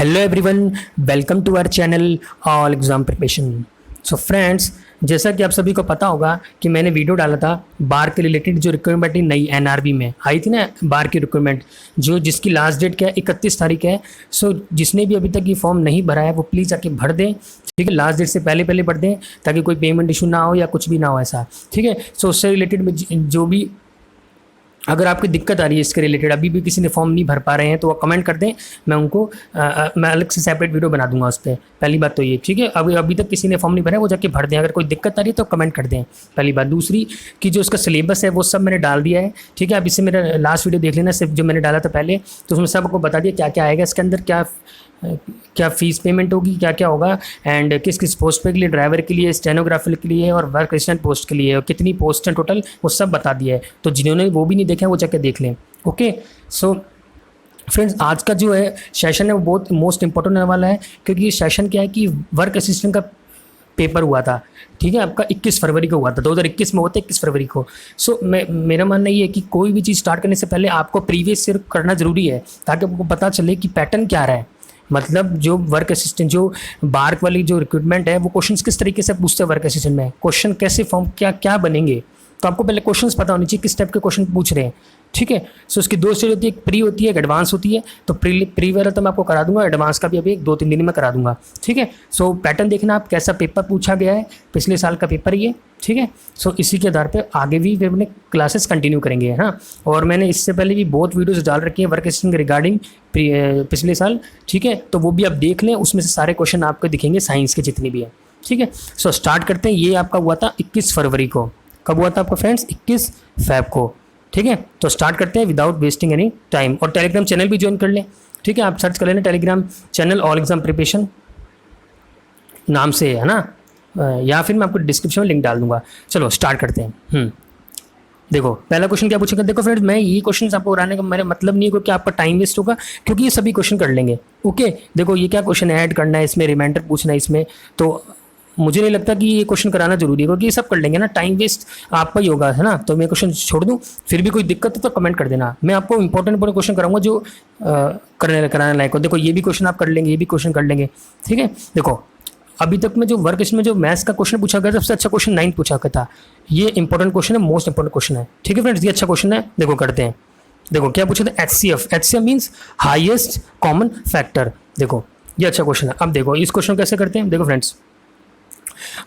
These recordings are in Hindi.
Hello everyone, welcome to our channel all exam preparation. So friends, जैसा कि आप सभी को पता होगा कि मैंने वीडियो डाला था बार के रिलेटेड, जो रिक्वायरमेंट नई एनआरबी में आई थी ना, बार की रिक्वायरमेंट जिसकी लास्ट डेट क्या है, 31 तारीख है। सो जिसने भी अभी तक ये फॉर्म नहीं भरा है वो प्लीज़ आके भर दें, ठीक है। लास्ट डेट से पहले पहले भर दें ताकि कोई पेमेंट इशू ना हो या कुछ भी ना हो ऐसा, ठीक है। सो उससे रिलेटेड में जो भी अगर आपकी दिक्कत आ रही है इसके रिलेटेड, अभी भी किसी ने फॉर्म नहीं भर पा रहे हैं तो वो कमेंट कर दें, मैं उनको मैं अलग से सेपरेट वीडियो बना दूंगा उस पर। पहली बात तो ये, ठीक है। अभी तक किसी ने फॉर्म नहीं भरा है वो जाके भर दें। अगर कोई दिक्कत आ रही है तो कमेंट कर दें, पहली बात। दूसरी कि जो उसका सिलेबस है वो सब मैंने डाल दिया है, ठीक है। अब इससे मेरा लास्ट वीडियो देख लेना, सिर्फ जो मैंने डाला था पहले, तो उसमें सब आपको बता दिया क्या क्या आएगा इसके अंदर, क्या फ़ीस पेमेंट होगी, क्या क्या होगा, एंड किस किस पोस्ट पे के लिए, ड्राइवर के लिए, स्टेनोग्राफर के लिए और वर्क असिस्टेंट पोस्ट के लिए, और कितनी पोस्ट हैं टोटल, वो सब बता दिया है। तो जिन्होंने वो भी नहीं देखा वो जाकर देख लें, ओके। सो फ्रेंड्स, आज का जो है सेशन है वो बहुत मोस्ट इंपॉर्टेंट होने वाला है, क्योंकि ये सेशन क्या है कि वर्क असिस्टेंट का पेपर हुआ था, ठीक है, आपका 21 फरवरी को हुआ था, 2021 में होता है 21 फरवरी को। सो मेरा मानना ये है कि कोई भी चीज़ स्टार्ट करने से पहले आपको प्रीवियस ईयर करना ज़रूरी है, ताकि आपको पता चले कि पैटर्न क्या रहा है। मतलब जो वर्क असिस्टेंट, जो बार्क वाली जो रिक्रूटमेंट है, वो क्वेश्चंस किस तरीके से पूछते हैं वर्क असिस्टेंट में, क्वेश्चन कैसे फॉर्म क्या क्या बनेंगे, तो आपको पहले क्वेश्चंस पता होनी चाहिए किस टाइप के क्वेश्चन पूछ रहे हैं, ठीक है। सो उसकी दो स्टेज होती है, एक प्री होती है, एक एडवांस होती है। तो प्री वाला तो मैं आपको करा दूंगा, एडवांस का भी अभी 2-3 दिन में करा दूंगा, ठीक है। सो पैटर्न देखना आप, कैसा पेपर पूछा गया है, पिछले साल का पेपर ये, ठीक है। सो इसी के आधार पे आगे भी वे अपने क्लासेस कंटिन्यू करेंगे, हाँ। और मैंने इससे पहले भी बहुत वीडियोस डाल रखी हैं वर्क असिस्टेंट रिगार्डिंग पिछले साल, ठीक है। तो वो भी आप देख लें, उसमें से सारे क्वेश्चन आपको दिखेंगे, साइंस के जितने भी हैं, ठीक है। सो स्टार्ट करते हैं। ये आपका हुआ था 21 फरवरी को। कब हुआ था आपका फ्रेंड्स? 21 फ़रवरी को, ठीक है। तो स्टार्ट करते हैं विदाउट वेस्टिंग एनी टाइम। और टेलीग्राम चैनल भी ज्वाइन कर लें, ठीक है। आप सर्च कर लेना Telegram channel all exam preparation नाम से, है ना, या फिर मैं आपको डिस्क्रिप्शन में लिंक डाल दूंगा। चलो स्टार्ट करते हैं। देखो पहला क्वेश्चन क्या पूछेगा। देखो फ्रेंड्स, मैं ये क्वेश्चन आपको कराने का मेरा मतलब नहीं है कि आपका टाइम वेस्ट होगा, क्योंकि ये सभी क्वेश्चन कर लेंगे, ओके। देखो ये क्या क्वेश्चन ऐड करना है इसमें, रिमाइंडर पूछना है इसमें, तो मुझे नहीं लगता कि ये क्वेश्चन कराना जरूरी है, क्योंकि ये सब कर लेंगे ना, टाइम वेस्ट आपका ही होगा, है ना। तो मैं क्वेश्चन छोड़ दूं, फिर भी कोई दिक्कत हो तो कमेंट कर देना। मैं आपको इंपॉर्टेंट क्वेश्चन कराऊंगा जो कराने लायक हो। देखो ये भी क्वेश्चन आप कर लेंगे, ये भी क्वेश्चन कर लेंगे, ठीक है। देखो अभी तक में जो वर्क में जो मैथ्स का क्वेश्चन पूछा गया, सबसे अच्छा क्वेश्चन 9 पूछा गया था। ये इंपॉर्टेंट क्वेश्चन है, मोस्ट इंपॉर्टेंट क्वेश्चन है, ठीक है फ्रेंड्स। ये अच्छा क्वेश्चन है, देखो करते हैं। देखो क्या पूछा था, HCF means highest common factor. देखो ये अच्छा क्वेश्चन है। अब देखो इस क्वेश्चन कैसे करते हैं। देखो फ्रेंड्स,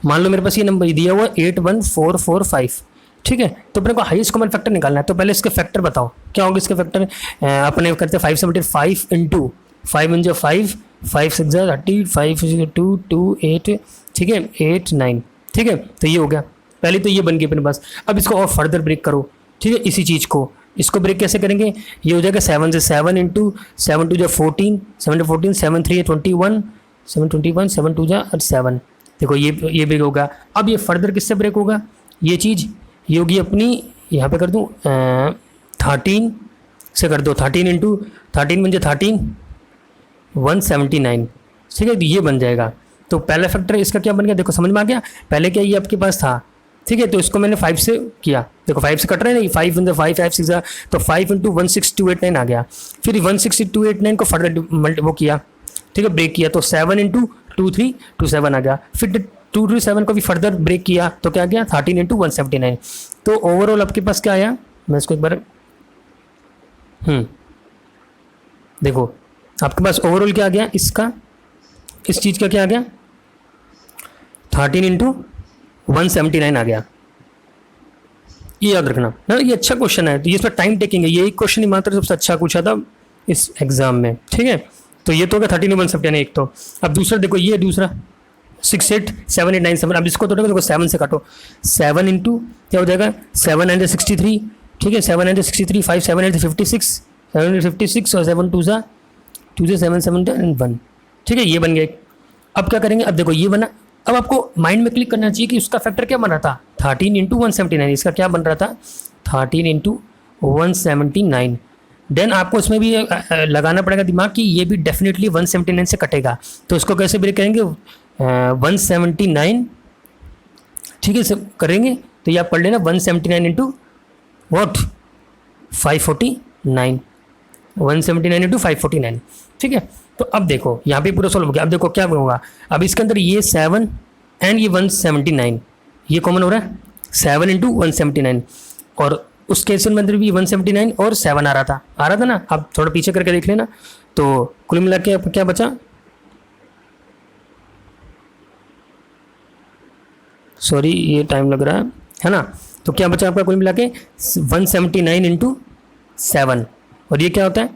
मान लो मेरे पास ये नंबर दिया हुआ 81445, ठीक है। तो अपने को हाईएस्ट कॉमन फैक्टर निकालना है, तो पहले इसके फैक्टर बताओ क्या होगा इसके फैक्टर। अपने करते हैं 575 इंटू 5 × 5, 5 6 30, 5 2 2 8, ठीक है, 8 9, ठीक है। तो ये हो गया, पहले तो ये बन गया अपने पास। अब इसको और फर्दर ब्रेक करो, ठीक है। इसी चीज़ को इसको ब्रेक कैसे करेंगे, ये हो जाएगा 7 से 7 इंटू 7 2 14, 7 14, 7 3 21, 7 21, 7 2 7। देखो ये ब्रेक होगा। अब ये फर्दर किससे ब्रेक होगा, ये चीज़ ये होगी अपनी, यहाँ पे कर दूँ 13 से कर दो, 13 इंटू 13 बन जाए 13 179, ठीक है। तो ये बन जाएगा। तो पहला फैक्टर इसका क्या बन गया, देखो समझ में आ गया। पहले क्या ये आपके पास था, ठीक है, तो इसको मैंने 5 से किया। देखो 5 से कट रहे हैं नहीं, 5 × 5 5 6, तो 5 × 16289 आ गया। फिर 16289 को फर्दर वो किया, ठीक है, ब्रेक किया, तो 7 × 2327 आ गया। फिर 237 को भी फर्दर ब्रेक किया, तो क्या गया 13 × 179। तो ओवरऑल आपके पास क्या आया, मैं इसको एक बार देखो आपके पास ओवरऑल क्या आ गया इसका, इस चीज़ का क्या आ गया 13 × 179 आ गया। ये याद रखना ना, ये अच्छा क्वेश्चन है। तो ये इस पर टाइम टेकिंग है, ये एक क्वेश्चन ही मात्र सबसे अच्छा पूछा था इस एग्जाम में, ठीक है। तो ये तो हो गया 13 × 179 एक तो। अब दूसरा देखो, ये दूसरा 6 8 7 8 9 7। अब इसको तो देखो 7 से काटो, 7 इंटू क्या हो जाएगा 7 9 63, ठीक है, 7 9 63, 5 7 8 56, 7 56 और 7 2 7 7 1, ठीक है, ये बन गया। अब क्या करेंगे, अब देखो ये बना। अब आपको माइंड में क्लिक करना चाहिए कि उसका फैक्टर क्या बन रहा था, 13 × 179, इसका क्या बन रहा था 13 × 179। देन आपको इसमें भी लगाना पड़ेगा दिमाग कि ये भी डेफिनेटली 179 से कटेगा। तो इसको कैसे ब्रेक करेंगे, 179, ठीक है, सब करेंगे। तो ये आप पढ़ लेना 179 इंटू वॉट 549, 179 इंटू 549, ठीक है। तो अब देखो यहाँ पे पूरा सॉल्व हो गया। अब देखो क्या होगा, अब इसके अंदर ये 7 एंड ये 179 ये कॉमन हो रहा है, 7 इंटू 179, और उस केस में अंदर भी 179 और 7 आ रहा था ना। अब थोड़ा पीछे करके देख लेना, तो कुल मिला के क्या बचा, सॉरी ये टाइम लग रहा है ना। तो क्या बचा आपका कुल मिला के 179 इंटू 7, और ये क्या होता है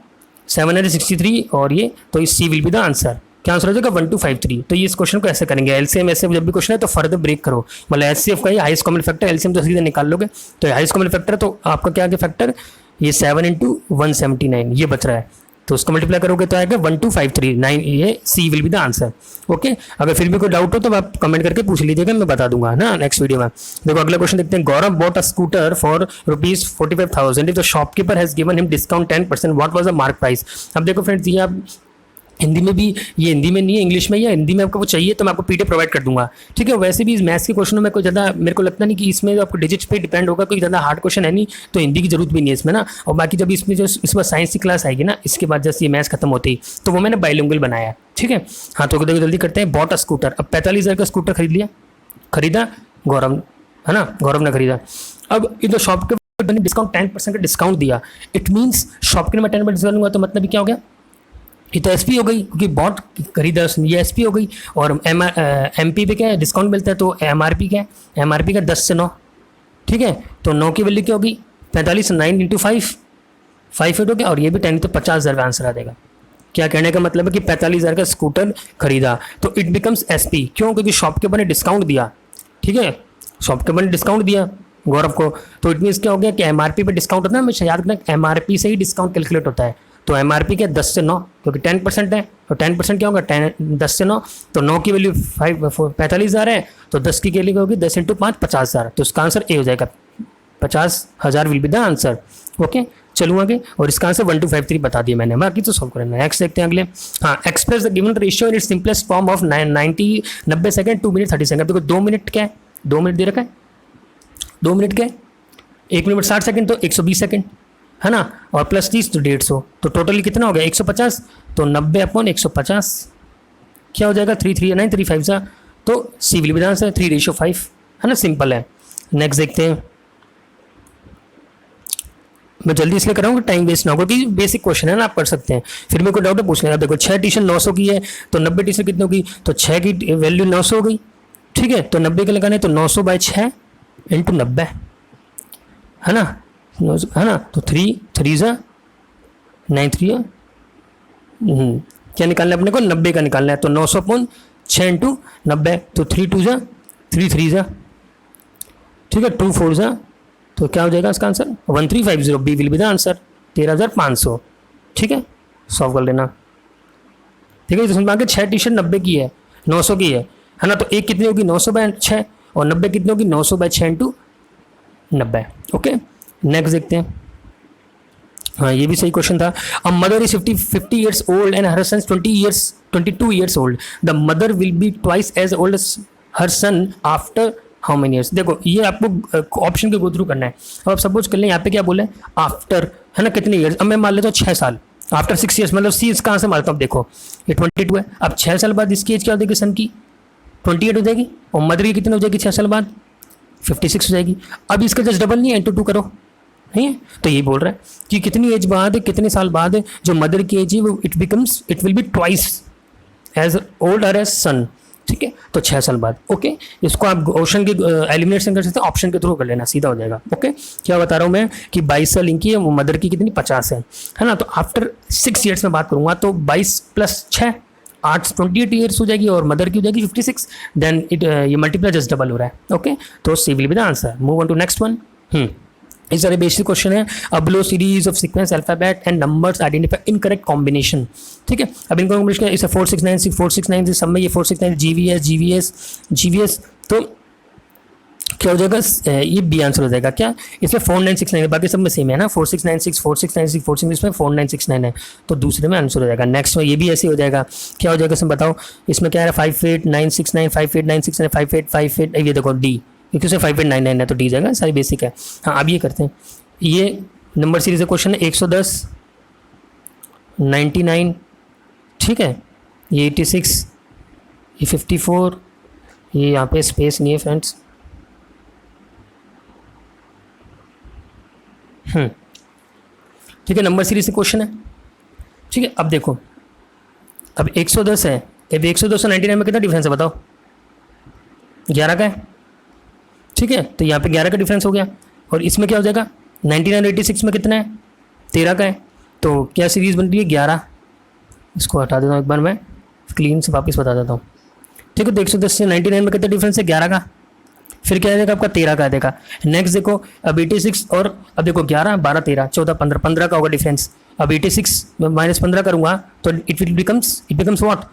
763, और ये तो इस सी विल बी द आंसर। क्या आंसर हो जाएगा 1253। तो ये इस क्वेश्चन को ऐसे करेंगे, एलसीएम ऐसे जब भी क्वेश्चन है तो फर्दर ब्रेक करो, मतलब एचसीएफ का ही हाईएस्ट कॉमन फैक्टर, एलसीएम तो सीधे निकाल लोगे, तो हाईएस्ट कॉमन फैक्टर तो आपका क्या आगे फैक्टर ये 7 इंटू 179 ये बच रहा है, तो उसको मल्टीप्लाई करोगे तो आएगा 12539, ये C will be the answer. Okay, अगर फिर भी कोई डाउट हो तो आप कमेंट करके पूछ लीजिएगा, मैं बता दूंगा ना नेक्स्ट वीडियो में। देखो अगला क्वेश्चन देखते हैं। Gaurav bought a scooter for ₹45,000 if the shopkeeper has given him discount 10%, what was the mark price. अब देखो फ्रेंड्स, ये आप हिंदी में भी, ये हिंदी में नहीं है इंग्लिश में, या हिंदी में आपको वो चाहिए तो मैं आपको पीडीएफ प्रोवाइड कर दूंगा, ठीक है। वैसे भी इस मैथ्स के क्वेश्चनों में कोई ज़्यादा मेरे को लगता नहीं कि इसमें आपको डिजिट्स पे डिपेंड होगा, कोई ज़्यादा हार्ड क्वेश्चन है नहीं, तो हिंदी की जरूरत भी नहीं है इसमें ना। और बाकी जब इसमें जो इसमें साइंस की क्लास आएगी ना, इसके बाद जैसे ये मैथ्स खत्म होती ही, तो वो मैंने बाइलिंगुअल बनाया है, ठीक है। हाँ तो देखो जल्दी करते हैं। बॉट अ स्कूटर, अब 45,000 का स्कूटर खरीदा गौरव, है ना, गौरव ने खरीदा। अब इधर शॉप के डिस्काउंट 10% का डिस्काउंट दिया, इट मीन्स शॉप के मैं 10% डिस्काउंट दूंगा, तो मतलब क्या हो गया, ये तो एसपी हो गई, क्योंकि बॉट खरीदा ये एसपी हो गई, और एमपी पे क्या है डिस्काउंट मिलता है, तो एमआरपी क्या है, एमआरपी का 10 से 9, ठीक है। तो 9 की वैल्यू क्या होगी 45, 9 इंटू 5 58 हो गया, और ये भी 10, तो 50,000 का आंसर आ जाएगा। क्या कहने का मतलब है कि 45,000 का स्कूटर खरीदा, तो इट बिकम्स एसपी, क्यों, क्योंकि शॉपकीपर ने डिस्काउंट दिया, ठीक है, शॉपकीपर ने डिस्काउंट दिया गौरव को, तो इट मीन्स क्या हो गया कि एमआरपी पे डिस्काउंट होता है, हमेशा याद रखना एमआरपी से ही डिस्काउंट कैलकुलेट होता है। तो एमआरपी क्या 10 से 9, क्योंकि 10% है, तो 10% क्या होगा 10 से 9, तो 9 की वैल्यू 45,000 है, तो 10 की वैल्यू होगी 10 इंटू 5 50,000, तो उसका आंसर ए हो जाएगा, 50,000 will be the answer. Okay चलूँ आगे, और इसका आंसर 1253 बता दिया मैंने, बाकी तो सॉल्व करना है। नेक्स्ट देखते हैं अगले। हाँ, express the given ratio in its simplest form of 90 second 2 minute 30 second. देखो 2 मिनट क्या है, 2 मिनट दे रखा है, 2 मिनट क्या है 1 मिनट 60 सेकंड, तो 120 सेकंड है ना, और प्लस 30 तो 150, तो टोटली कितना हो गया 150, तो 90/150 क्या हो जाएगा 339 3 5 सा, तो C will be the answer 3:5 है ना, सिंपल है। नेक्स्ट देखते हैं, मैं जल्दी इसलिए कर रहा हूँ कि टाइम वेस्ट ना हो, क्योंकि बेसिक क्वेश्चन है ना, आप कर सकते हैं, फिर मेरे को डाउट है पूछ लेगा। देखो 6 टी-शर्ट 900 की है, तो 90 टी-शर्ट कितनी होगी, तो 6 की वैल्यू 900 हो गई, ठीक है, तो 90 के लगाने, तो 900/6 इंटू 90 है ना, तो 3 3 ज़ा 9 3 क्या निकालना है अपने को 90 का निकालना है, तो 900/6 इंटू 90, तो 3 2 ज़ा 3 3 ज़ा, ठीक है, 2 4 ज़ा, तो क्या हो जाएगा इसका answer 1350, B will be the answer 13,500, ठीक है, सॉल्व कर लेना, ठीक है। तो समझ में 6 टी-शर्ट 90 की है, 900 की है ना, तो एक कितनी होगी 900/6, और 90 कितनी होगी 900/6 इंटू 90। ओके नेक्स्ट देखते हैं। हाँ ये भी सही क्वेश्चन था। A mother is 50 years old and her son 22 years old. The mother will be twice as old as her son after how many years? देखो ये आपको ऑप्शन के गो थ्रू करना है। अब आप सपोज कर लें यहाँ पे क्या बोले आफ्टर, है ना, कितने ईयर्स, अब मैं मान लेता हूँ 6 साल, आफ्टर 6 years, मतलब सी कहाँ से मारता हूँ, देखो ये 22 है, अब 6 साल बाद इसकी एज क्या हो जाएगी सन की 28 हो जाएगी, और मदर की कितनी हो जाएगी 6 साल बाद 56 हो जाएगी। अब इसका जस्ट डबल नहीं है, इंटू 2 करो, नहीं है, तो ये बोल रहा है कि कितनी एज बाद, कितने साल बाद जो मदर की एज है वो it will be twice as old as son, ठीक है, तो 6 साल बाद। ओके इसको आप ऑप्शन की एलिमिनेशन कर सकते हैं, ऑप्शन के थ्रू कर लेना, सीधा हो जाएगा। ओके क्या बता रहा हूँ मैं कि 22 साल इनकी है, वो मदर की कितनी 50 है ना, तो आफ्टर 6 years में बात करूँगा तो 22 + 6 8 28 years हो जाएगी, और मदर की हो जाएगी 56, देन इट ये मल्टीप्लाई जस्ट डबल हो रहा है। ओके तो C will be the answer. Move on to next one. इस सारे बेसिक क्वेश्चन है। अब below series of sequence alphabet and numbers identify incorrect combination, ठीक है। अब इनको कॉम्बिनेशन इसे 4696 सब में ये 469 GVS, तो क्या हो जाएगा, ये बी आंसर हो जाएगा। क्या इसमें 4969 है, बाकी सब में सेम है ना, 4696 इसमें 4969 है, तो दूसरे में आंसर हो जाएगा। नेक्स्ट में ये भी ऐसे हो जाएगा, क्या हो जाएगा इसमें बताओ, इसमें क्या है 58969 58969 5858, ये देखो डी, क्योंकि उसे 5899 है तो डी जाएगा, सारी बेसिक है। हाँ अब ये करते हैं, ये नंबर सीरीज का क्वेश्चन है 110 99, ठीक है, ये 86, ये 54, ये यहाँ पे स्पेस नहीं है फ्रेंड्स। ठीक है, नंबर सीरीज से क्वेश्चन है। ठीक है, अब देखो, अब 110 है, अब 110 और 99 में कितना डिफरेंस है बताओ? 11 का है। ठीक है, तो यहाँ पे 11 का डिफरेंस हो गया। और इसमें क्या हो जाएगा? 99 86 में कितना है? 13 का है। तो क्या सीरीज़ बन रही है? 11। इसको हटा देता हूँ एक बार, मैं क्लीन से वापस बता देता हूँ। ठीक है, तो 110 से 99 में कितना डिफरेंस है? 11 का। फिर क्या आ जाएगा आपका? 13 का आ जाएगा। नेक्स्ट देखो, अब 86 और अब देखो 11 12 13 14 15, 15 का होगा डिफरेंस। अब 86 में -15 करूँगा तो it becomes what?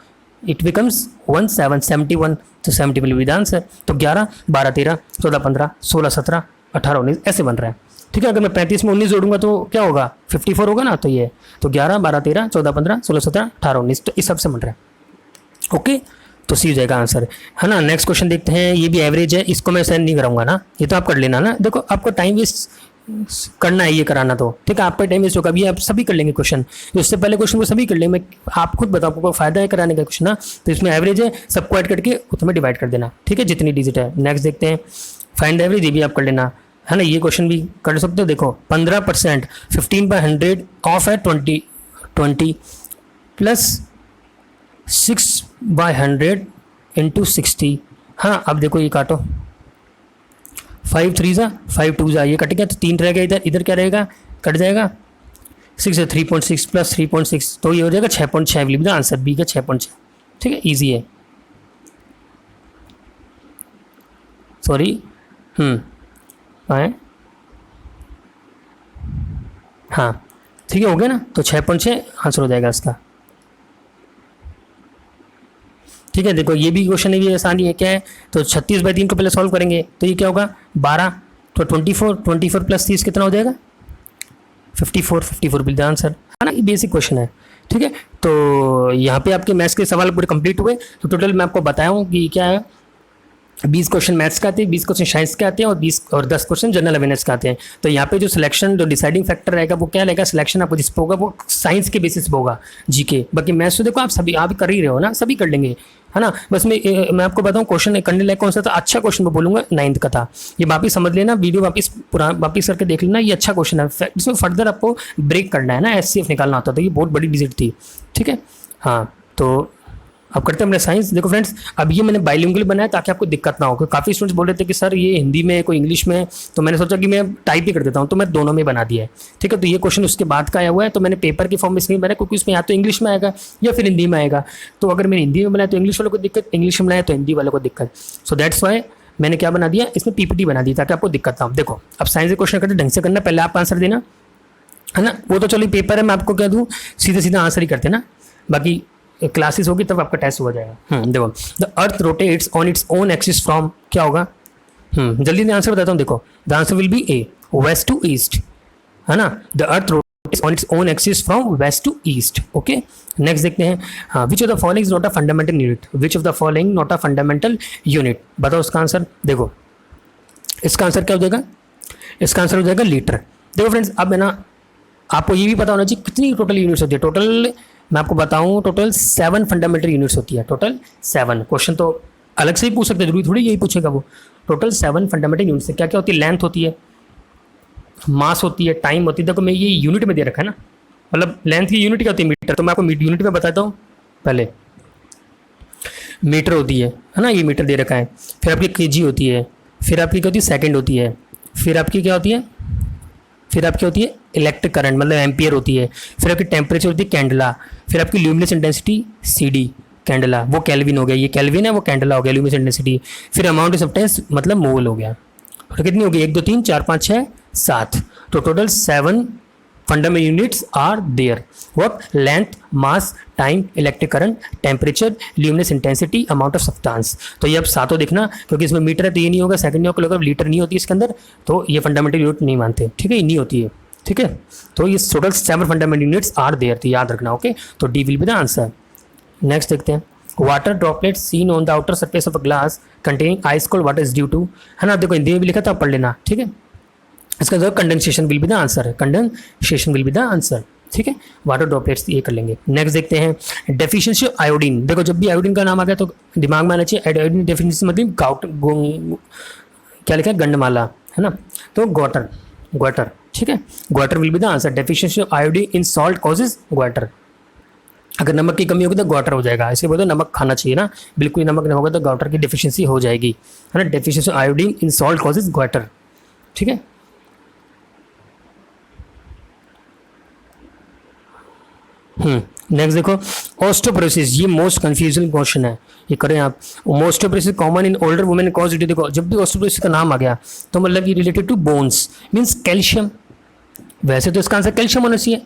It becomes 1771। तो 70 विल बी द आंसर। तो 11 12 13 14 15 16 17 18 19 ऐसे बन रहा है। ठीक है, अगर मैं 35 में 19 जोड़ूंगा तो क्या होगा? 54 होगा ना। तो ये तो 11 12 13 14 15 16 17 18 19, तो इस सब से बन रहा है। ओके, तो सी हो जाएगा आंसर, है ना। नेक्स्ट क्वेश्चन देखते हैं। ये भी एवरेज है, इसको मैं सेंड नहीं कराऊंगा ना, ये तो आप कर लेना ना। देखो, आपको टाइम वेस्ट करना है ये कराना, तो ठीक है, आपका टाइम वेस्ट होगा। अभी आप सभी कर लेंगे क्वेश्चन, तो इससे पहले क्वेश्चन को सभी कर लेंगे। मैं आप खुद बताओ, आपको फायदा है कराने का क्वेश्चन ना। तो इसमें एवरेज है, सबको ऐड करके उसमें डिवाइड कर देना। ठीक है, जितनी डिजिट है। नेक्स्ट देखते हैं, फाइंड एवरेज, ये भी आप कर लेना, है ना। ये क्वेश्चन भी कर सकते हो। देखो 15% 15/100 ऑफ है 20 प्लस 6/100 इंटू 60। हाँ, अब देखो ये काटो, 5 3 ज़ा 5 2 ज़ा, ये कट गया तो 3 रह गया। इधर इधर क्या रहेगा? कट जाएगा। 6 है 3.6 प्लस 3.6, तो ये हो जाएगा 6.6। Will be the answer, B का 6.6। ठीक है, ईजी है। सॉरी, हाँ ठीक है, हो गया ना। तो 6.6 आंसर हो जाएगा इसका। ठीक है, देखो ये भी क्वेश्चन है, ये आसानी है। क्या है? तो 36/3 को पहले सॉल्व करेंगे तो ये क्या होगा? 12, तो 24 प्लस 30 कितना हो जाएगा? 54 विल द आंसर, है ना। ये बेसिक क्वेश्चन है। ठीक है, तो यहाँ पे आपके मैथ्स के सवाल पूरे कंप्लीट हुए। तो टोटल मैं आपको बताया हूँ कि क्या है, 20 क्वेश्चन मैथ्स के आते हैं, 20 क्वेश्चन साइंस के आते हैं, और 10 क्वेश्चन जनरल अवेयरनेस के आते हैं। तो यहाँ पे जो सिलेक्शन, जो डिसाइडिंग फैक्टर रहेगा वो क्या रहेगा? सिलेक्शन आपको जिस पे होगा वो साइंस के बेसिस पे होगा, जीके। बाकी मैथ्स तो देखो आप सभी आप कर ही रहे हो ना, सभी कर लेंगे, है ना। बस मैं आपको बताऊँ क्वेश्चन करने लायक कौन सा था। अच्छा क्वेश्चन मैं बोलूँगा 9th का था, ये वापिस समझ लेना, वीडियो वापिस करके देख लेना। ये अच्छा क्वेश्चन है, इसमें फर्दर आपको ब्रेक करना है ना, SCF निकालना होता था। ये बहुत बड़ी डिजिट थी। ठीक है, हाँ, तो अब करते हैं अपने साइंस। देखो फ्रेंड्स, अब ये मैंने बाइलिंगुअल बनाया ताकि आपको दिक्कत ना हो, क्योंकि काफ़ी स्टूडेंट्स बोल रहे थे कि सर ये हिंदी में है, कोई इंग्लिश में है। तो मैंने सोचा कि मैं टाइप ही कर देता हूँ, तो मैं दोनों में बना दिया है। ठीक है, तो ये क्वेश्चन उसके बाद का आया हुआ है, तो मैंने पेपर के फॉर्म में इसलिए बनाया क्योंकि उसमें या तो इंग्लिश में आएगा या फिर हिंदी में आएगा। तो अगर मैंने हिंदी में बनाया तो इंग्लिश वालों को दिक्कत, इंग्लिश में बनाया तो हिंदी वालों को दिक्कत। सो दैट्स वाई मैंने क्या बना दिया, इसमें PPT बना दी ताकि आपको दिक्कत ना हो। देखो, अब साइंस के क्वेश्चन करते ढंग से करना, पहले आप आंसर देना, है ना। वो तो चलो पेपर है, मैं आपको कह दूँ सीधा सीधा आंसर ही करते ना, बाकी क्लासेस होगी तब आपका टेस्ट हो जाएगा। देखो, the earth rotates on its own axis from, क्या होगा? जल्दी से आंसर बताता हूँ। देखो, the answer will be A, west to east, है ना। The earth rotates on its own axis from west to east. Okay, next देखते हैं, which of the following is not a fundamental unit, which of the following not a fundamental unit, बताओ उसका आंसर। देखो, इसका आंसर क्या हो जाएगा? इसका आंसर हो जाएगा लीटर। देखो फ्रेंड्स, अब है ना, आपको ये भी पता होना चाहिए कितनी टोटल यूनिट्स होती है। टोटल मैं आपको बताऊं, टोटल 7 फंडामेंटल यूनिट्स होती है। टोटल 7। क्वेश्चन तो अलग से ही पूछ सकते हैं, जरूरी थोड़ी यही पूछेगा वो। टोटल 7 फंडामेंटल यूनिट्स है। क्या क्या होती है? लेंथ होती है, मास होती है, टाइम होती है। देखो मैं ये यूनिट में दे रखा है ना, मतलब लेंथ की यूनिट क्या होती है? मीटर। तो मैं आपको यूनिट में बताता हूँ। पहले मीटर होती है ना, ये मीटर दे रखा है। फिर आपकी केजी होती है, फिर आपकी क्या होती है? सेकेंड होती है। फिर आपकी क्या होती है? फिर आपकी होती है इलेक्ट्रिक करंट, मतलब एम्पियर होती है। फिर आपकी टेम्परेचर होती है कैंडला। फिर आपकी ल्यूमिनस इंटेंसिटी CD, कैंडला, वो केल्विन हो गया, ये केल्विन है, वो कैंडला हो गया ल्यूमिनस इंटेंसिटी। फिर अमाउंट ऑफ सब्सटेंस मतलब मोल हो गया। तो कितनी होगी? 1 2 3 4 5 6 7। तो total 7 fundamental units are there. What? Length, mass, time, electric current, temperature, luminous intensity, amount of substance. तो ये अब सातों देखना, क्योंकि इसमें मीटर है तो ये नहीं होगा, सेकंड नहीं होगा, लीटर नहीं होती इसके अंदर, तो ये फंडामेंटल यूनिट नहीं मानते। ठीक है, ये नहीं होती है। ठीक है, तो ये total 7 fundamental units are there, तो याद रखना। ओके, तो D will be the answer. Next देखते हैं, water droplets seen on the outer surface of a glass containing ice cold water is due to, है ना। देखो हिंदी में भी लिखा था, पढ़ लेना। ठीक है, इसका जवाब condensation will be the answer है। Condensation will be the answer. ठीक है, वाटर ड्रॉपलेट्स ये कर लेंगे। नेक्स्ट देखते हैं डेफिशिएंसी ऑफ आयोडीन। देखो जब भी आयोडीन का नाम आ गया तो दिमाग में आना चाहिए आयोडीन डेफिशिएंसी मतलब क्या लिखा है, गंडमाला, है ना, तो ग्वाटर, ग्वाटर, ठीक है, goitre will be the answer. Deficiency of iodine in salt causes goitre. अगर नमक की कमी होगी तो ग्वाटर हो जाएगा, ऐसे बोलते नमक खाना चाहिए ना, बिल्कुल नमक नहीं होगा तो ग्वाटर की डिफिशियंसी हो जाएगी, है ना। Deficiency of iodine in salt causes goitre, ठीक है। नेक्स्ट देखो ऑस्टियोपोरोसिस, ये मोस्ट कंफ्यूजिंग क्वेश्चन है, ये करें आप। Osteoporosis common in older women cause due, देखो जब भी ऑस्टियोपोरोसिस का नाम आ गया तो मतलब ये related to bones means calcium. वैसे तो इसका आंसर कैल्शियम होना चाहिए,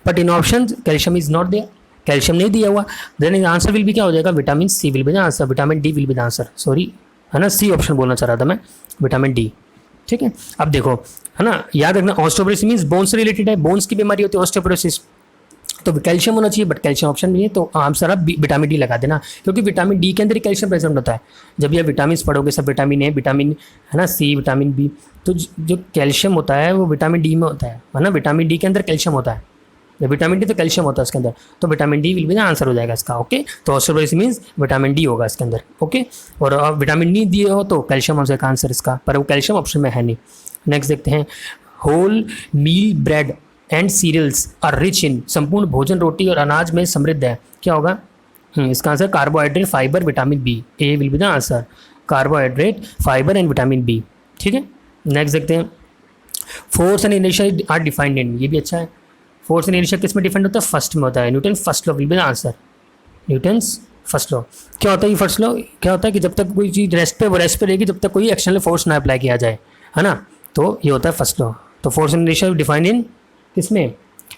but in option calcium is not there, calcium नहीं दिया हुआ, देन आंसर विल भी क्या हो जाएगा, vitamin C will be the answer, vitamin D will be the answer, sorry, है ना, सी ऑप्शन बोलना चाह रहा था मैं, विटामिन डी, ठीक है। अब देखो, है ना, याद रखना ऑस्टियोपोरोसिस मीन्स बोन से रिलेटेड है, बोन्स की बीमारी होती है ऑस्टियोपोरोसिस, तो कैल्शियम होना चाहिए, बट कैल्शियम ऑप्शन नहीं है, तो आंसर आप विटामिन डी लगा देना, क्योंकि विटामिन डी के अंदर ही कैल्शियम प्रेजेंट होता है। जब ये विटामिन पढ़ोगे सब विटामिन ए, विटामिन, है ना, सी, विटामिन बी, तो जो कैल्शियम होता है वो विटामिन डी में होता है ना, विटामिन डी के अंदर कैल्शियम होता है, विटामिन डी तो कैल्शियम होता है उसके अंदर, तो विटामिन डी विल भी आंसर हो जाएगा इसका, ओके। तो ऑस्टियोपोरोसिस मीन्स विटामिन डी होगा इसके अंदर, ओके। और विटामिन डी दिए हो तो कैल्शियम हो जाएगा आंसर इसका, पर वो कैल्शियम ऑप्शन में है नहीं। नेक्स्ट देखते हैं whole meal bread and cereals are rich in, संपूर्ण भोजन रोटी और अनाज में समृद्ध है, क्या होगा, इसका answer carbohydrate, fibre, vitamin B, A will be the answer, carbohydrate, fibre and vitamin B, ठीक है। नेक्स्ट देखते हैं force and inertia are defined in, ये भी अच्छा है। फोर्स एंड इनर्शिया किस में डिफाइंड होता है, फर्स्ट में होता है, Newton first law will be the answer, Newton's first law. क्या होता है ये फर्स्ट लॉ, क्या होता है कि जब तक कोई चीज़ रेस्ट पे, वो रेस्ट पे रहेगी जब तक कोई एक्सटर्नल फोर्स ना अप्लाई किया जाए, है ना, तो ये होता है फर्स्ट लॉ। तो force and inertia defined in किसमें,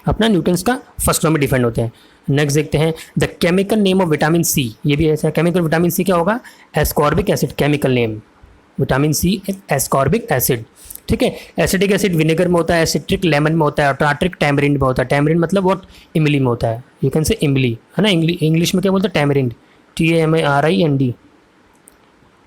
अपना न्यूटन्स का फर्स्ट लॉ में डिफाइंड होते हैं। नेक्स्ट देखते हैं the chemical name of vitamin C, ये भी ऐसा है, केमिकल विटामिन सी क्या होगा, ascorbic acid, chemical name vitamin C ascorbic acid, ठीक है। एसिडिक एसिड विनेगर में होता है, एसिट्रिक लेमन में होता है, और टार्ट्रिक टैमरिंड में होता है। टैमरिंड मतलब वॉट, इमली में होता है, यू कैन से इमली, है ना, इंग्लिश में क्या बोलते हैं, टैमरिंड, TAMARIND,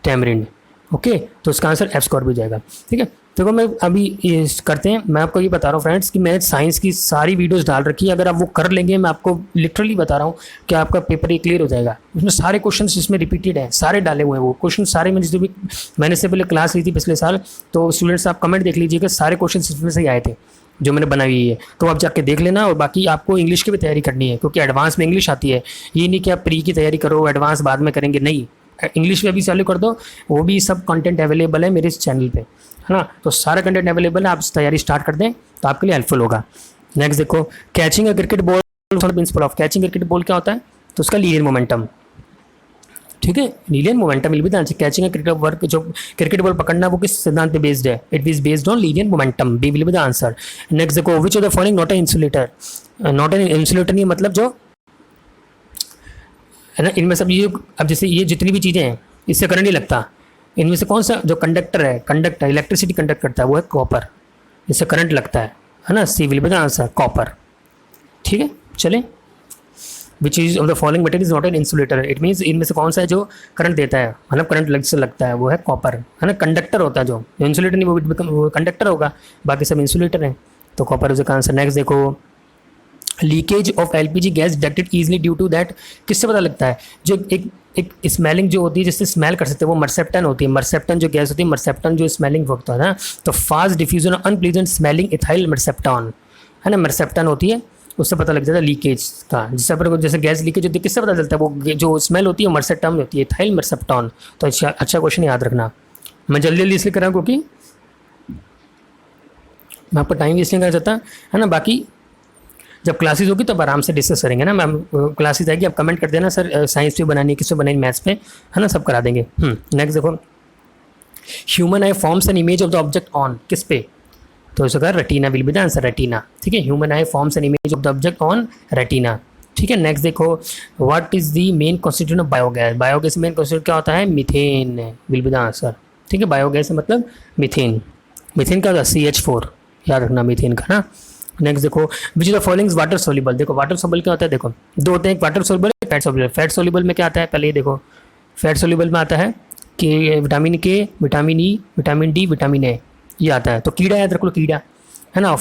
टैमरिंड, ओके। तो इसका आंसर एस्कॉर्बिक जाएगा, ठीक है। देखो मैं अभी ये करते हैं, मैं आपको ये बता रहा हूँ फ्रेंड्स कि मैंने साइंस की सारी वीडियोस डाल रखी है, अगर आप वो कर लेंगे, मैं आपको लिटरली बता रहा हूँ कि आपका पेपर ये क्लियर हो जाएगा। उसमें सारे क्वेश्चंस इसमें रिपीटेड हैं, सारे डाले हुए हैं वो क्वेश्चन सारे में, जिस भी मैंने इससे पहले क्लास ली थी पिछले साल, तो स्टूडेंट्स आप कमेंट देख लीजिएगा, सारे क्वेश्चन इसमें से ही आए थे जो मैंने बनाई हुई है, तो आप जाके देख लेना। और बाकी आपको इंग्लिश की भी तैयारी करनी है, क्योंकि एडवांस में इंग्लिश आती है, ये नहीं कि आप प्री की तैयारी करो एडवांस बाद में करेंगे, नहीं, इंग्लिश में भी चालू कर दो, वो भी सब कंटेंट अवेलेबल है मेरे इस चैनल पे, है ना, तो सारा कंटेंट अवेलेबल है, आप तैयारी स्टार्ट कर दें तो आपके लिए हेल्पफुल होगा। नेक्स्ट देखो catching a cricket ball, principle of catching cricket ball क्या होता है, तो उसका लीनियर मोमेंटम, ठीक है, linear momentum will be the answer. Catching a cricket work, जो क्रिकेट बॉल पकड़ना वो किस सिद्धांत पे बेस्ड है, it is based on linear momentum, B will be the answer. Next देखो which of the following not an insulator, not an insulator नहीं मतलब जो, है ना, इनमें सब ये, अब जैसे ये जितनी भी चीज़ें हैं इससे करंट नहीं लगता, इनमें से कौन सा जो कंडक्टर है, कंडक्टर इलेक्ट्रिसिटी कंडक्ट करता है वो है कॉपर, इससे करंट लगता है ना, C will be the answer, copper, ठीक है। चलें, which is of the following material is not an insulator, it means इनमें से कौन सा है जो करंट देता है, मतलब करंट से लगता है, वो है कॉपर, है ना, कंडक्टर होता है जो इंसुलेटर नहीं, वो कंडक्टर होगा, बाकी सब इंसुलेटर हैं, तो कॉपर उसका आंसर। नेक्स्ट देखो leakage of LPG gas detected easily due to that, किससे पता लगता है, जो एक स्मेलिंग जो होती है जिससे स्मेल कर सकते हैं वो मरसेप्टन होती है, मरसेप्टन जो गैस होती है, मरसेप्टन जो स्मेलिंग होता है ना, तो fast diffusion of unpleasant smelling ethyl mercaptan, है ना, मरसेप्टन होती है, उससे पता लग जाता है लीकेज का, जिससे पर जैसे गैस लीकेज होती है किससे पता चलता है, वो जो स्मेल होती है मरसेप्टन होती है, इथाइल मरसेप्टन। तो अच्छा क्वेश्चन याद रखना, मैं जल्दी जल्दी इसलिए कर रहा हूँ क्योंकि मैं आपको टाइम इसलिए करना चाहता, है ना, बाकी जब क्लासेस होगी तब आराम से डिस्कस करेंगे ना, मैम क्लासेस आएगी आप कमेंट कर देना सर साइंस पे बनानी है, किस पे बनानी, मैथ्स पे, है ना, सब करा देंगे। नेक्स्ट देखो human I forms an image of the object on, किस पे, तो इसका retina will be the answer, retina, ठीक है, human I forms an image of the object on retina, ठीक है। नेक्स्ट देखो what is the main constituent of biogas, biogas main constituent क्या होता है, methane will be the answer, ठीक है, बायोगैस मतलब मीथेन, मीथेन का CH4 याद रखना मीथेन का ना। नेक्स्ट देखो which is the following water soluble, देखो वाटर सोल्यूबल क्या होता है, देखो दो होते हैं, एक वाटर सोल्यूबल एक फैट सोल्यूबल। फैट सोल्यूबल में क्या आता है, पहले ये देखो फैट सोल्यूबल में आता है कि vitamin K, vitamin E, vitamin D, vitamin ए, ये आता है, तो कीड़ा याद रख लो, कीड़ा, है ना।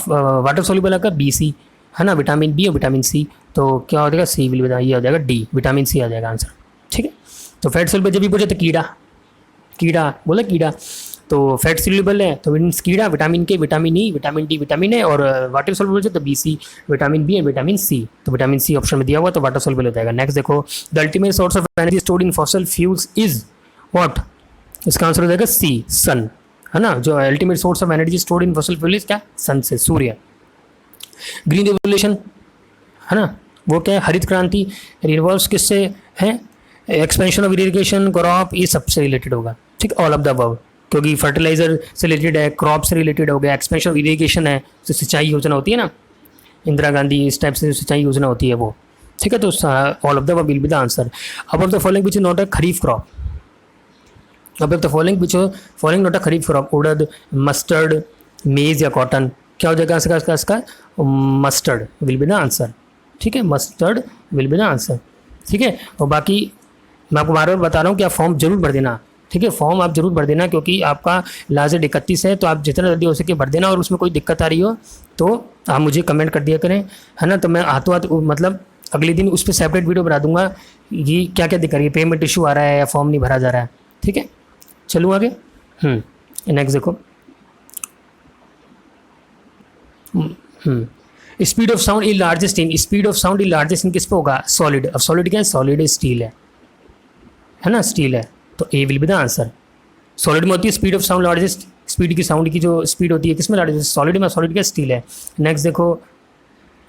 वाटर सोल्यूबल आपका BC, है ना, विटामिन बी और विटामिन सी, तो क्या हो जाएगा, सी विल बी, ये हो जाएगा डी, विटामिन सी आ जाएगा आंसर। ठीक है, तो फैट सोल्यूबल जब भी पूछे तो कीड़ा, कीड़ा बोला कीड़ा, तो फैट सोल्यूबल है तो मीन्स कीड़ा, vitamin K, vitamin E, vitamin D, vitamin A, और वाटर सोल्यूबल है तो B C, vitamin B and vitamin C, तो विटामिन सी ऑप्शन में दिया हुआ तो वाटर सोल्यूबल हो जाएगा। नेक्स्ट देखो, the ultimate source of energy stored in fossil fuels is what, इसका आंसर हो जाएगा सी, सन, है ना, जो ultimate source of energy stored in fossil fuel is क्या, सन से, सूर्य। ग्रीन रिवोल्यूशन, है ना, वो क्या है, हरित क्रांति, रिवॉल्व्स किससे है, एक्सपेंशन ऑफ इरिगेशन, क्रॉप, ये सबसे रिलेटेड होगा। ठीक, ऑल ऑफ द अबव, क्योंकि फर्टिलाइजर से रिलेटेड है, क्रॉप से रिलेटेड हो गया, एक्सपेंशन ऑफ इरिगेशन है, तो सिंचाई योजना होती है ना, इंदिरा गांधी इस टाइप से सिंचाई योजना होती है वो। ठीक है, तो all of the above will be the answer. अब of the following which is not a kharif crop, अब of the following which following not a kharif crop, urad, mustard, maize या कॉटन, क्या हो जाएगा इसका mustard will be the answer. ठीक है, mustard will be the answer. ठीक है, और बाकी मैं आपको बार बार बता रहा हूँ कि आप फॉर्म जरूर भर देना। ठीक है, फॉर्म आप जरूर भर देना, क्योंकि आपका लास्ट डेट 31 है, तो आप जितना जल्दी हो सके भर देना, और उसमें कोई दिक्कत आ रही हो तो आप मुझे कमेंट कर दिया करें, है ना, तो मैं हाथों हाथ मतलब अगले दिन उस पर सेपरेट वीडियो बना दूंगा कि क्या क्या दिक्कत है, पेमेंट इशू आ रहा है या फॉर्म नहीं भरा जा रहा है। ठीक है, चलूँ आगे। नेक्स्ट देखो, speed of sound in largest in, speed of sound in largest in किस पे होगा, सॉलिड। अब सॉलिड क्या है, सॉलिड स्टील है ना, स्टील है, तो A will be the answer. Solid में होती है speed of sound largest, speed की साउंड की जो स्पीड होती है किसमें, लार्जेस्ट, सॉलिड में, सॉलिड क्या, स्टील है। नेक्स्ट देखो,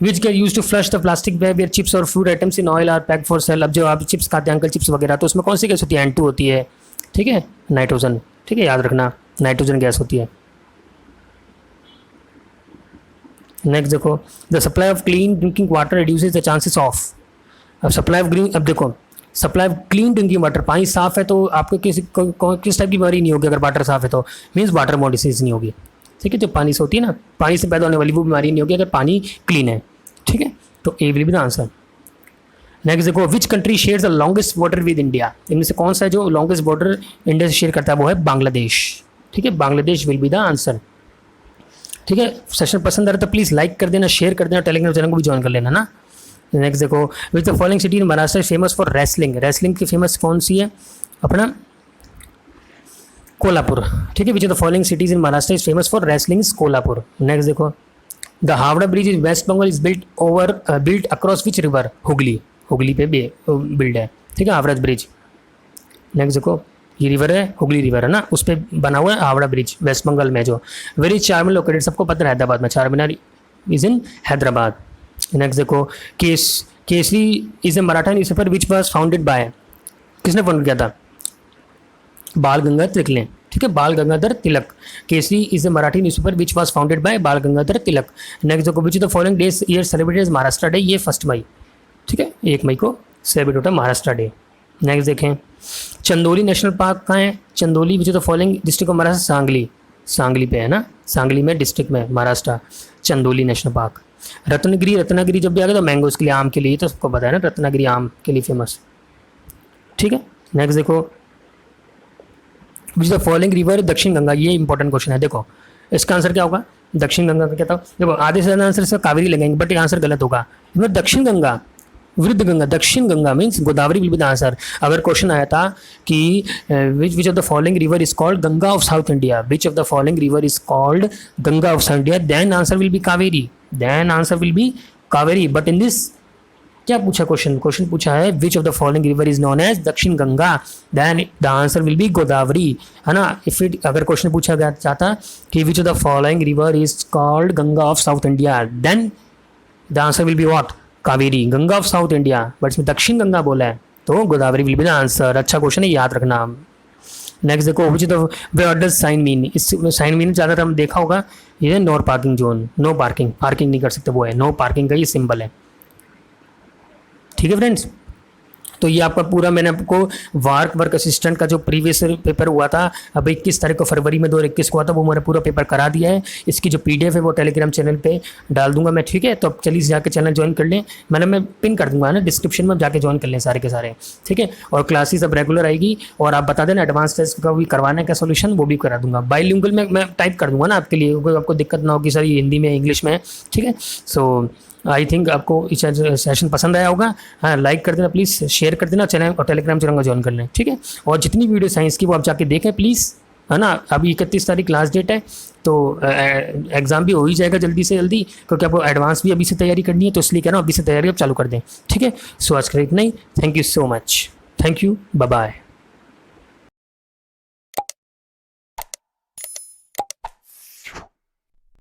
which get use to flush the plastic bag where chips और food items in oil are pack for sale. अब जो आप चिप्स खाते हैं अंकल, चिप्स वगैरह, तो उसमें कौन सी गैस होती है, N2 होती है। ठीक है, नाइट्रोजन, ठीक है, याद रखना, नाइट्रोजन गैस होती है। नेक्स्ट देखो, the supply of clean drinking water reduces the chances of, अब सप्लाई ऑफ ग्रीन, अब देखो supply of clean drinking water, पानी साफ है तो आपको किस टाइप की बीमारी नहीं होगी, अगर वाटर साफ है तो मीन्स वाटर बोर्न डिसीज नहीं होगी। ठीक है, जो पानी से होती है ना, पानी से पैदा होने वाली वो बीमारी नहीं होगी अगर पानी क्लीन है। ठीक है, तो A will be the answer. Next देखो, which country share the longest border with India, इनमें से कौन सा है जो लॉन्गेस्ट बॉर्डर इंडिया से शेयर करता है, वो है बांग्लादेश। ठीक है, Bangladesh will be the answer. ठीक है, सेशन पसंद आ रहा है तो प्लीज़ लाइक कर देना, शेयर कर देना, टेलीग्राम चैनल को भी ज्वाइन कर लेना ना। नेक्स्ट देखो, which the following city in Maharashtra famous for wrestling, wrestling की फेमस कौन सी है, अपना कोल्हापुर। ठीक है, which the following cities in Maharashtra is famous for wrestling, Kolhapur. Next देखो, the Howrah bridge is West Bengal is built across which river, Hooghly, Hooghly पे बिल्ड है। ठीक है, हावड़ा ब्रिज। नेक्स्ट देखो, ये रिवर है, हुगली रिवर है ना, उस पर बना हुआ है हावड़ा ब्रिज, वेस्ट बंगाल में जो। वेरी चारमिनार लोकेटेड, सबको पता है हैदराबाद में, Charminar is in Hyderabad. Next देखो, Kesari is a Maratha newspaper which was founded by, किसने फाउंड किया था, बाल गंगाधर तिलक ने। ठीक है, Bal Gangadhar Tilak. Kesari is a Marathi newspaper which was founded by Bal Gangadhar Tilak. Next देखो, which the following days year celebrated as Maharashtra day, ये 1 मई। ठीक है, 1 मई को सेलिब्रेट होता है महाराष्ट्र डे। नेक्स्ट देखें, चंदोली नेशनल पार्क कहाँ है, Chandoli which the following district of Maharashtra, Sangli, Sangli पे है ना, सांगली में डिस्ट्रिक्ट में महाराष्ट्र, चंदोली नेशनल पार्क। रत्नागिरी, रत्नागिरी जब भी आ गया तो मैंगोज के लिए, आम के लिए, तो सबको पता है ना, रत्नागिरी आम के लिए फेमस। ठीक है, नेक्स्ट देखो, विच द फॉलोइंग रिवर दक्षिण गंगा, ये इंपॉर्टेंट क्वेश्चन है। देखो इसका आंसर क्या होगा, दक्षिण गंगा का क्या था, देखो आधे से ज़्यादा आंसर इसका कावेरी लगेंगे, बट ये आंसर गलत होगा। दक्षिण Ganga, Vriddha Ganga, Dakshin Ganga means Godavari will be the answer. अगर क्वेश्चन आया था कि which of the following river is called Ganga of south India, which of the following river is called Ganga of south India, then answer will be Kaveri, then answer will be Kaveri. But in this क्या पूछा क्वेश्चन, क्वेश्चन पूछा है which of the following river is known as Dakshin Ganga, then the answer will B Godavari, है ना। इफ इट अगर क्वेश्चन पूछा गया चाहता कि which of the following river is called Ganga of south India, then the answer will be what, Kaveri, Ganga of south India, but इसमें दक्षिण गंगा बोला है तो Godavari will be the answer. अच्छा क्वेश्चन है, याद रखना। नेक्स्ट देखो, which the what does sign mean, इस साइन मीन ज़्यादातर हम देखा होगा, ये no parking zone, no parking, parking नहीं कर सकते, वो है नो पार्किंग का ये सिंबल है। ठीक है फ्रेंड्स, तो ये आपका पूरा मैंने आपको वर्क असिस्टेंट का जो प्रीवियस पेपर हुआ था अब 21 तारीख को फरवरी में 2021 को हुआ था, वो मैंने पूरा पेपर करा दिया है। इसकी जो PDF है वो टेलीग्राम चैनल पे डाल दूंगा मैं। ठीक है, तो अब चलिए जाके चैनल ज्वाइन कर लें, मैं पिन कर दूंगा ना डिस्क्रिप्शन में, जाके ज्वाइन कर लें सारे के सारे। ठीक है, और क्लासेस अब रेगुलर आएगी, और आप बता देना एडवांस टेस्ट का भी करवाने का सोल्यूशन वो भी करा दूंगा। बाइलिंगुअल में मैं टाइप कर दूंगा ना आपके लिए, कोई आपको दिक्कत ना हो कि सर ये हिंदी में इंग्लिश में। ठीक है, सो आई थिंक आपको इस सेशन पसंद आया होगा। हाँ, लाइक कर देना प्लीज़, शेयर कर देना, चैनल और टेलीग्राम चैनल ज्वाइन कर लें, ठीक है। और जितनी वीडियो साइंस की वो आप जाके देखें प्लीज़, है ना। अभी 31 तारीख लास्ट डेट है, तो एग्ज़ाम भी हो ही जाएगा जल्दी से जल्दी, क्योंकि आपको एडवांस भी अभी से तैयारी करनी है, तो इसलिए कह रहा हूँ अभी से तैयारी आप चालू कर दें, ठीक है। सो आज के लिए इतना ही। Thank you so much, thank you, bye bye.